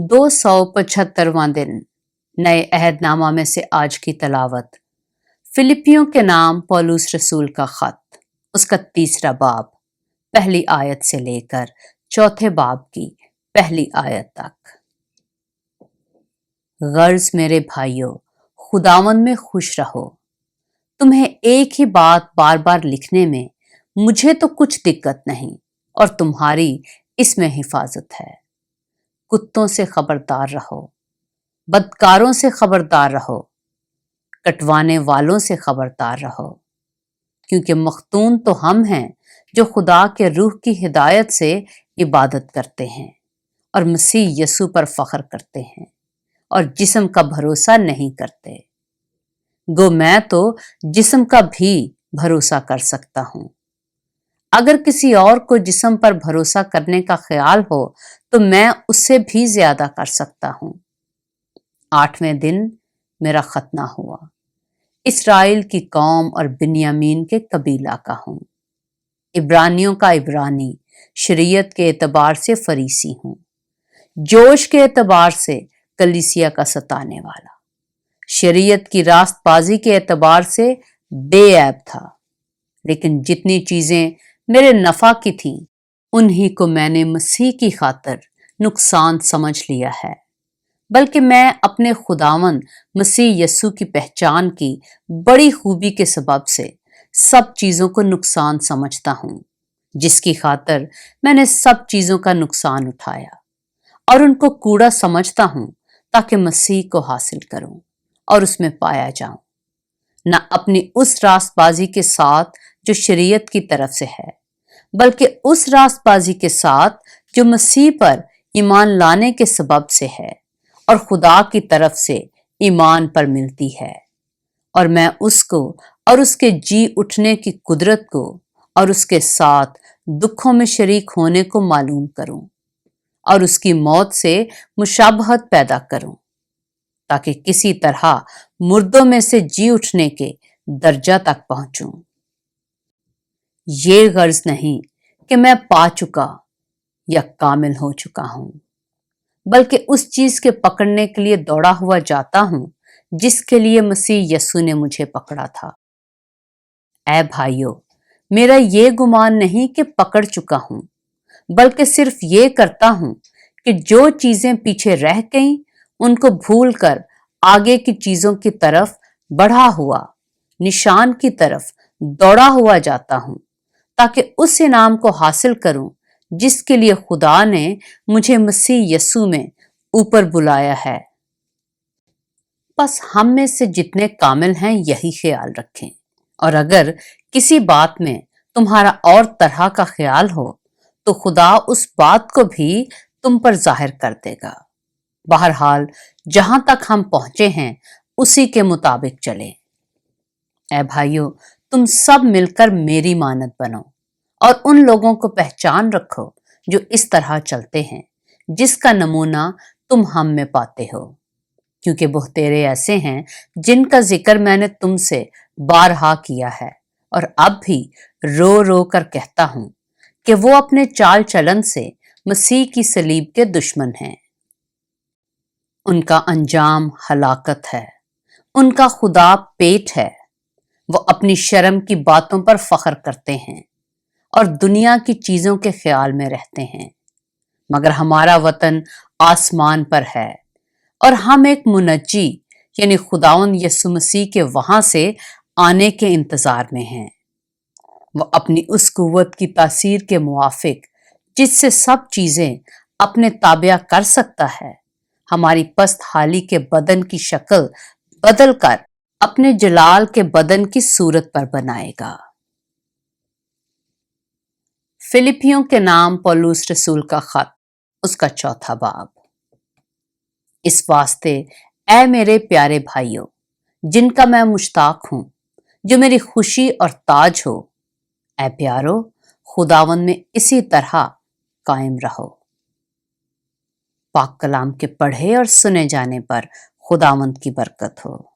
275वां दिन नए अहदनामा में से आज की तलावत फिलिपियों के नाम पौलुस रसूल का खत, उसका 3रा बाब, पहली आयत से लेकर 4थे बाब की पहली आयत तक। गर्ज मेरे भाइयों, खुदावंद में खुश रहो। तुम्हें एक ही बात बार बार लिखने में मुझे तो कुछ दिक्कत नहीं और तुम्हारी इसमें हिफाजत है। कुत्तों से खबरदार रहो, बदकारों से खबरदार रहो, कटवाने वालों से खबरदार रहो, क्योंकि मख्तून तो हम हैं जो खुदा के रूह की हिदायत से इबादत करते हैं और मसीह यसू पर फख्र करते हैं और जिस्म का भरोसा नहीं करते। गो मैं तो जिस्म का भी भरोसा कर सकता हूं। अगर किसी और को जिस्म पर भरोसा करने का ख्याल हो तो मैं उससे भी ज्यादा कर सकता हूं। 8वें दिन मेरा खतना हुआ। इस्राएल की कौम और बिन्यामीन के कबीला का हूं। इब्रानियों का इब्रानी, शरीयत के एतबार से फरीसी हूं, जोश के एतबार से कलीसिया का सताने वाला, शरीयत की रास्तबाजी के एतबार से बेऐब था। लेकिन जितनी चीजें मेरे नफा की थीं, उन्हीं को मैंने मसीह की खातिर नुकसान समझ लिया है। बल्कि मैं अपने खुदावंद मसीह यसू की पहचान की बड़ी खूबी के सबब से सब चीजों को नुकसान समझता हूं, जिसकी खातिर मैंने सब चीजों का नुकसान उठाया और उनको कूड़ा समझता हूं, ताकि मसीह को हासिल करूं और उसमें पाया जाऊं, न अपनी उस रास्तबाजी के साथ जो शरीयत की तरफ से है, बल्कि उस रास्तबाजी के साथ जो मसीह पर ईमान लाने के सबब से है और खुदा की तरफ से ईमान पर मिलती है। और मैं उसको और उसके जी उठने की कुदरत को और उसके साथ दुखों में शरीक होने को मालूम करूं और उसकी मौत से मुशाबहत पैदा करूं, ताकि किसी तरह मुर्दों में से जी उठने के दर्जा तक पहुंचूं। ये गर्ज नहीं कि मैं पा चुका या कामिल हो चुका हूं, बल्कि उस चीज के पकड़ने के लिए दौड़ा हुआ जाता हूं जिसके लिए मसीह यसू ने मुझे पकड़ा था। ऐ भाइयों, मेरा ये गुमान नहीं कि पकड़ चुका हूं, बल्कि सिर्फ ये करता हूं कि जो चीजें पीछे रह गईं उनको भूलकर आगे की चीजों की तरफ बढ़ा हुआ निशान की तरफ दौड़ा हुआ जाता हूं, ताकि उस इनाम को हासिल करूं जिसके लिए खुदा ने मुझे मसीह यसू में ऊपर बुलाया है। बस हम में से जितने कामिल हैं यही ख्याल रखें, और अगर किसी बात में तुम्हारा और तरह का ख्याल हो तो खुदा उस बात को भी तुम पर जाहिर कर देगा। बहरहाल जहां तक हम पहुंचे हैं उसी के मुताबिक चलें। ऐ भाइयों, तुम सब मिलकर मेरी मानद बनो और उन लोगों को पहचान रखो जो इस तरह चलते हैं, जिसका नमूना तुम हम में पाते हो। क्योंकि बहुतेरे ऐसे हैं जिनका जिक्र मैंने तुमसे बारहा किया है और अब भी रो रो कर कहता हूं कि वो अपने चाल चलन से मसीह की सलीब के दुश्मन हैं। उनका अंजाम हलाकत है, उनका खुदा पेट है। वो अपनी शर्म की बातों पर फख्र करते हैं और दुनिया की चीजों के ख्याल में रहते हैं। मगर हमारा वतन आसमान पर है और हम एक मुनज्जी यानी खुदावंद यसु मसीह के वहां से आने के इंतजार में हैं। वो अपनी उस कुव्वत की तासीर के मुआफिक, जिससे सब चीजें अपने ताबिया कर सकता है, हमारी पस्त हाली के बदन की शक्ल बदल कर अपने जलाल के बदन की सूरत पर बनाएगा। फिलिपियों के नाम पौलुस रसूल का खत, उसका 4था बाब। इस वास्ते ऐ मेरे प्यारे भाइयों, जिनका मैं मुश्ताक हूं, जो मेरी खुशी और ताज हो, ऐ प्यारो, खुदावंद में इसी तरह कायम रहो। पाक कलाम के पढ़े और सुने जाने पर खुदावंद की बरकत हो।